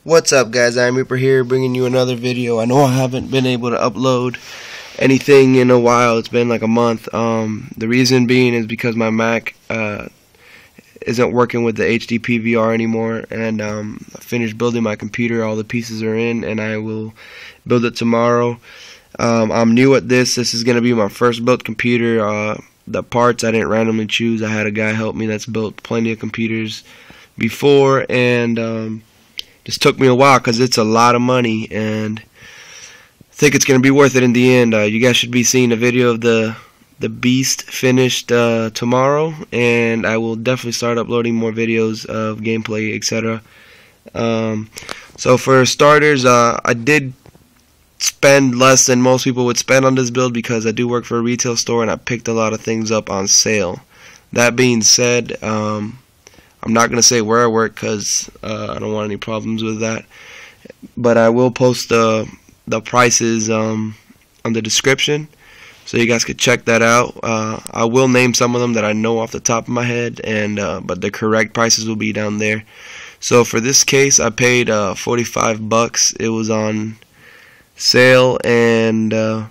What's up, guys? I'm Reaper here, bringing you another video. I know I haven't been able to upload anything in a while. It's been like a month. The reason being is because my Mac isn't working with the HD PVR anymore, and I finished building my computer. All the pieces are in, and I will build it tomorrow. I'm new at this. This is going to be my first built computer. The parts I didn't randomly choose. I had a guy help me that's built plenty of computers before, and just took me a while because it's a lot of money, and I think it's going to be worth it in the end. You guys should be seeing a video of the beast finished tomorrow, and I will definitely start uploading more videos of gameplay, etc. So for starters, I did spend less than most people would spend on this build because I do work for a retail store and I picked a lot of things up on sale. That being said, I'm not going to say where I work because I don't want any problems with that, but I will post the prices on the description so you guys could check that out. I will name some of them that I know off the top of my head, and but the correct prices will be down there. So for this case, I paid $45. It was on sale, and I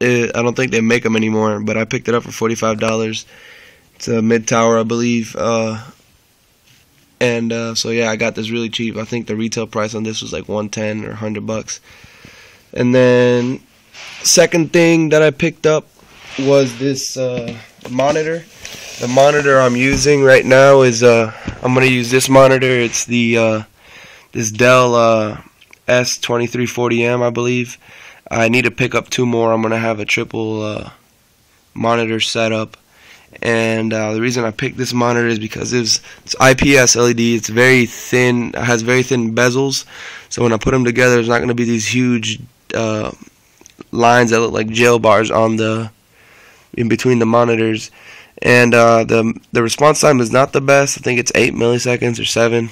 don't think they make them anymore, but I picked it up for $45. It's a mid-tower, I believe, so yeah, I got this really cheap. I think the retail price on this was like $110 or $100. And then second thing that I picked up was this monitor. The monitor I'm using right now is I'm gonna use this monitor. It's the this DEll S2340M, I believe. I need to pick up two more. I'm gonna have a triple monitor setup. And the reason I picked this monitor is because it's IPS LED. It's very thin. It has very thin bezels. So when I put them together, there's not going to be these huge lines that look like jail bars on in between the monitors. And the response time is not the best. I think it's 8 milliseconds or 7.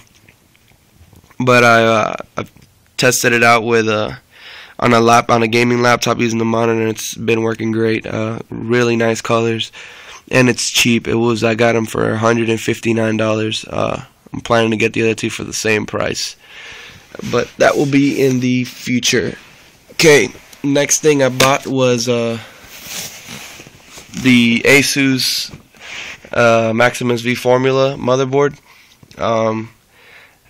But I've tested it out with on a gaming laptop using the monitor. And it's been working great. Really nice colors. And it's cheap. I got them for $159. I'm planning to get the other two for the same price, but that will be in the future. Okay, next thing I bought was the Asus Maximus V Formula motherboard.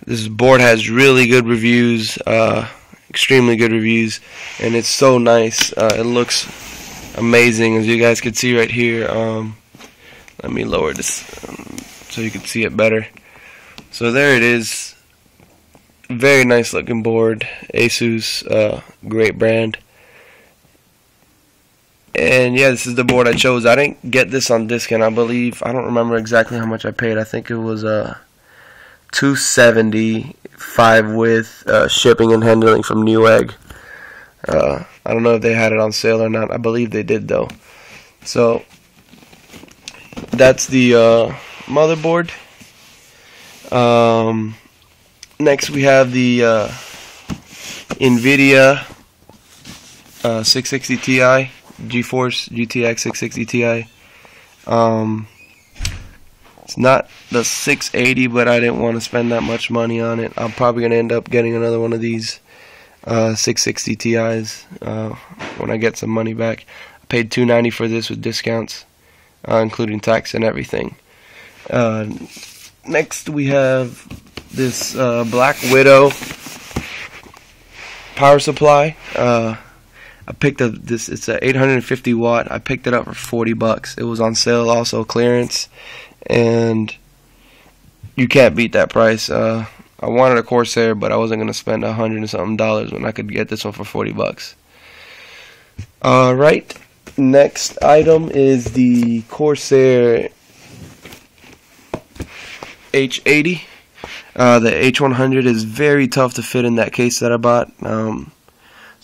This board has really good reviews, extremely good reviews, and it's so nice. It looks amazing, as you guys can see right here. Let me lower this so you can see it better. So there it is. Very nice looking board. Asus, great brand. And yeah, this is the board I chose. I didn't get this on discount, I believe. I don't remember exactly how much I paid. I think it was $275 with shipping and handling from Newegg. I don't know if they had it on sale or not. I believe they did though. So that's the motherboard. Next we have the Nvidia 660 Ti, geforce GTX 660 Ti. It's not the 680, but I didn't want to spend that much money on it. I'm probably going to end up getting another one of these 660 Ti's when I get some money back. I paid $290 for this with discounts, including tax and everything. Next we have this Black Widow power supply. I picked up this. It's a 850 watt. I picked it up for $40. It was on sale, also clearance, and you can't beat that price. I wanted a Corsair, but I wasn't gonna spend $100 and something when I could get this one for $40. Alright. Next item is the Corsair H80. The H100 is very tough to fit in that case that I bought, so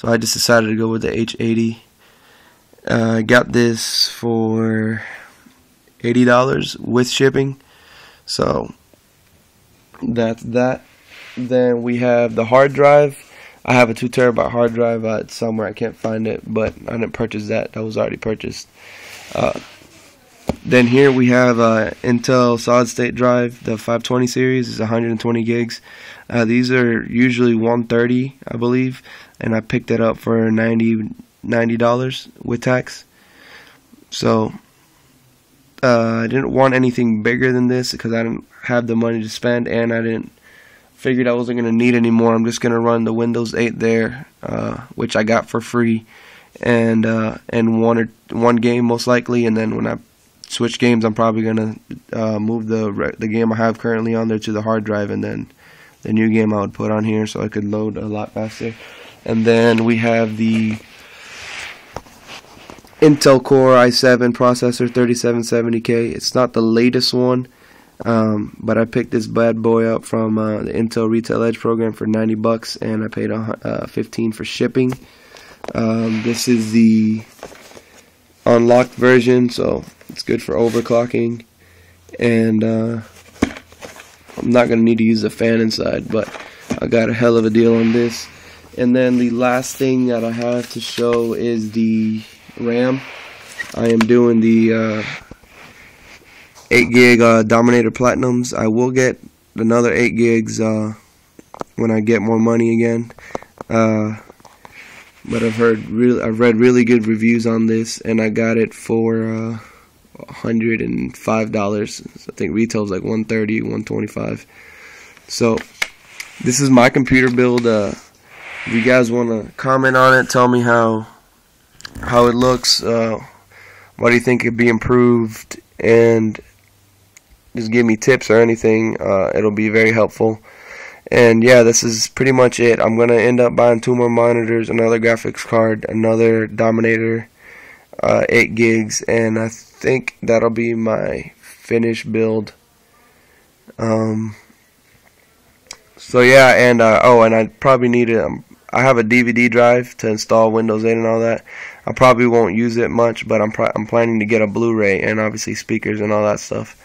I just decided to go with the H80. I got this for $80 with shipping, so that's that. Then we have the hard drive. I have a 2 terabyte hard drive. It's somewhere, I can't find it, but I didn't purchase that. That was already purchased. Then here we have Intel solid state drive. The 520 series is 120 gigs. These are usually 130, I believe, and I picked it up for $90 with tax. So I didn't want anything bigger than this because I didn't have the money to spend, and I figured I wasn't going to need any more. I'm just going to run the Windows 8 there, which I got for free, and one game most likely, and then when I switch games, I'm probably going to move the game I have currently on there to the hard drive, and then the new game I would put on here so I could load a lot faster. And then we have the Intel Core i7 processor, 3770K. It's not the latest one, but I picked this bad boy up from the Intel Retail Edge program for $90, and I paid $15 for shipping. This is the unlocked version, so it's good for overclocking, and I'm not going to need to use a fan inside, but I got a hell of a deal on this. And then the last thing that I have to show is the RAM. I am doing the 8 gig Dominator Platinums. I will get another 8 gigs when I get more money again. But I've read really good reviews on this, and I got it for $105. I think retail's like $130, $125. So this is my computer build. If you guys want to comment on it, tell me how it looks, what do you think could be improved, and just give me tips or anything. It'll be very helpful. And yeah, this is pretty much it. I'm gonna end up buying 2 more monitors, another graphics card, another Dominator, 8 gigs, and I think that'll be my finished build. So yeah, and and I probably need I have a DVD drive to install Windows 8 and all that. I probably won't use it much, but I'm planning to get a Blu-ray and obviously speakers and all that stuff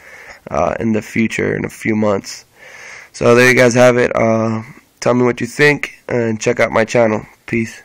in the future, in a few months. So there you guys have it. Tell me what you think, and check out my channel. Peace.